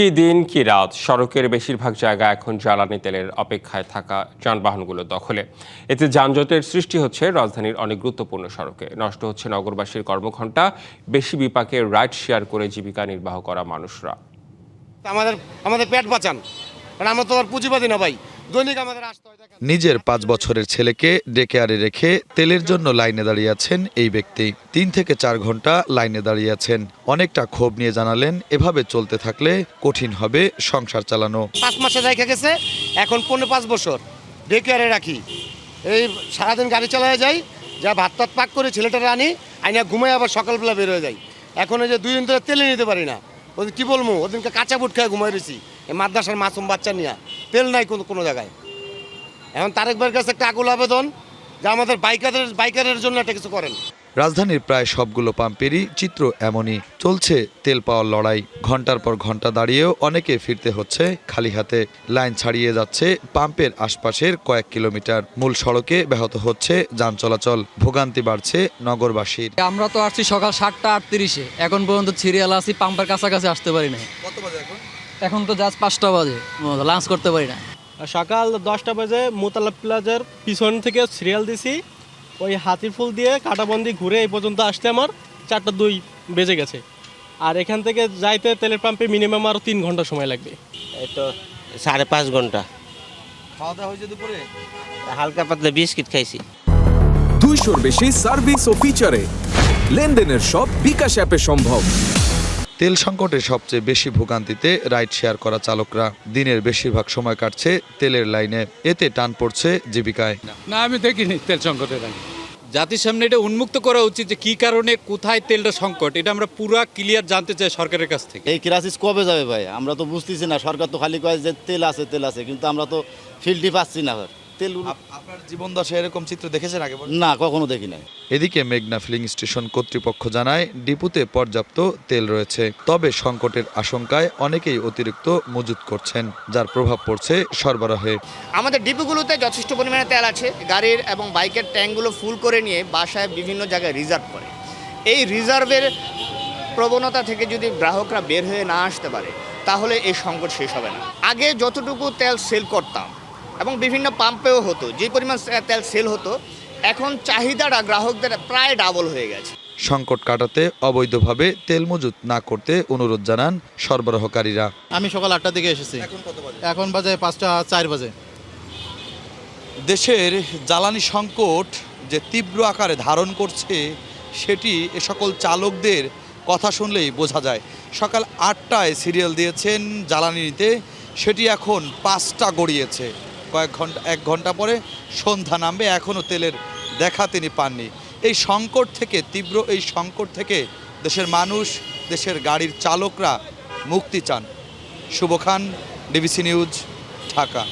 কি দিন কি রাত সড়কের বেশিরভাগ জায়গা এখন জ্বালানি তেলের অপেক্ষায় থাকা যানবাহনগুলো দখলে। এতে যানজটের সৃষ্টি হচ্ছে রাজধানীর অনেক গুরুত্বপূর্ণ সড়কে। নষ্ট হচ্ছে নগরবাসীর কর্মঘণ্টা, বেশি বিপাকে রাইড শেয়ার করে জীবিকা নির্বাহ করা মানুষরা। আমাদের আমাদের পেট বাঁচান, কারণ আমরা তো আর পুঁজিবাদী না ভাই। দৈনিক আমাদের আসতে হয়। নিজের 5 বছরের ছেলেকে ডেকে আরে রেখে তেলের জন্য লাইনে দাঁড়িয়ে আছেন এই ব্যক্তি। 3 থেকে 4 ঘন্টা লাইনে দাঁড়িয়ে আছেন। অনেকটা ক্ষোভ নিয়ে জানালেন, এভাবে চলতে থাকলে কঠিন হবে সংসার চালানো। 5 মাসে রেখে গেছে, এখন 5 বছর ডেকে আরে রাখি। এই সারাদিন গাড়ি চালায় যাই, যা ভাত টাত পাক করে ছেলেটারে আনি, আইনা ঘুমাই আবার সকালবেলা বের হয়ে যাই। এখন এই যে 2 দিন ধরে তেলে নিতে পারি না। ওদিন কি বলবো, ওদিনকে কাঁচা বুট খেয়ে ঘুমাই রয়েছি এই মাদ্রাসার মাসুম বাচ্চা নিয়ে। তেল নাই কোনো জায়গায়। এখন তারেক ভাইয়ের কাছে একটা আকুল আবেদন যে আমাদের বাইকারের জন্য একটা কিছু করেন। রাজধানীর প্রায় সবগুলো পাম্পেরই চিত্র এমনই। চলছে তেল পাওয়ার লড়াই। ঘন্টার পর ঘন্টা দাঁড়িয়েও অনেকে ফিরতে হচ্ছে খালি হাতে। লাইন ছাড়িয়ে যাচ্ছে পাম্পের আশপাশের কয়েক কিলোমিটার। মূল সড়কে ব্যাহত হচ্ছে যান চলাচল। ভোগান্তি বাড়ছে নগরবাসীর। আমরা তো আসছি সকাল 7:38-এ, এখন পর্যন্ত সিরিয়াল আছি, পাম্পের কাছাকাছি আসতে পারি না। কত বাজে এখন? এখন তো জাস্ট 5টা বাজে, লাঞ্চ করতে পারি না। সকাল 10টা বাজে মোতালা প্লাজার পিছন থেকে সিরিয়াল দিছি, ওই হাতিফুল দিয়ে কাটাবন্দি ঘুরে এই পর্যন্ত আসতে আমার 4:02 বেজে গেছে। আর এখান থেকে যাইতে তেলের পাম্পে মিনিমাম আরও 3 ঘন্টা সময় লাগবে। এই তো 5.5 ঘন্টা। খাওয়া দাওয়া হয়েছে দুপুরে? হালকা পাতলা বিস্কিট খাইছি। 200-র বেশি সার্ভিস ও ফিচারে লেনদেনের সব বিকাশ অ্যাপে সম্ভব। তেল সংকটে সবচেয়ে বেশি ভোগান্তিতে রাইড শেয়ার করা চালকরা। দিনের বেশিরভাগ সময় কাটছে তেলের লাইনে। এতে টান পড়ছে জীবিকায়। না, আমি দেখিনি তেল সংকটের আগে। জাতির সামনে এটা উন্মুক্ত করা উচিত যে কী কারণে কোথায় তেলটা সংকট, এটা আমরা পুরা ক্লিয়ার জানতে চাই সরকারের কাছ থেকে। এই ক্রাইসিস কবে যাবে ভাই? আমরা তো বুঝতেছি না। সরকার তো খালি কয় যে তেল আছে, কিন্তু আমরা তো ফিল্ডই পাচ্ছি না। তেল আপনার জীবন দশা এরকম চিত্র দেখেছেন আগে? না, কখনো দেখি নাই। এদিকে মেঘনা ফিলিং স্টেশন কর্তৃপক্ষ জানায়, ডিপুতে পর্যাপ্ত তেল রয়েছে। তবে সংকটের আশঙ্কায় অনেকেই অতিরিক্ত মজুত করছেন, যার প্রভাব পড়ছে সরবরাহে। আমাদের ডিপুগুলোতে যথেষ্ট পরিমাণে তেল আছে। গাড়ির এবং বাইকের ট্যাঙ্কগুলো ফুল করে নিয়ে বাসায় বিভিন্ন জায়গায় রিজার্ভ করে। এই রিজার্ভের প্রবণতা থেকে যদি গ্রাহকরা বের হয়ে না আসতে পারে, তাহলে এই সংকট শেষ হবে না। আগে যতটুকু তেল সেল করতাম এবং বিভিন্ন পাম্পেও হতো, যে পরিমাণ তেল সেল হতো, এখন চাহিদাটা গ্রাহকদের প্রায় ডাবল হয়ে গেছে। সংকট কাটাতে অবৈধভাবে তেল মজুত না করতে অনুরোধ জানান সরবরাহকারীরা। আমি সকাল 8টার দিকে এসেছি, এখন বাজে 5:04 বাজে। দেশের জ্বালানি সংকট যে তীব্র আকারে ধারণ করছে, সেটি এ সকল চালকদের কথা শুনলেই বোঝা যায়। সকাল 8টায় সিরিয়াল দিয়েছেন জ্বালানি নিতে, সেটি এখন 5টা গড়িয়েছে। এক ঘন্টা পরে সন্ধ্যা নামবে, এখনও তেলের দেখা তিনি পাননি। এই সংকট থেকে, তীব্র এই সংকট থেকে দেশের মানুষ, দেশের গাড়ির চালকরা মুক্তি চান। শুভ খান, ডিবিসি নিউজ, ঢাকা।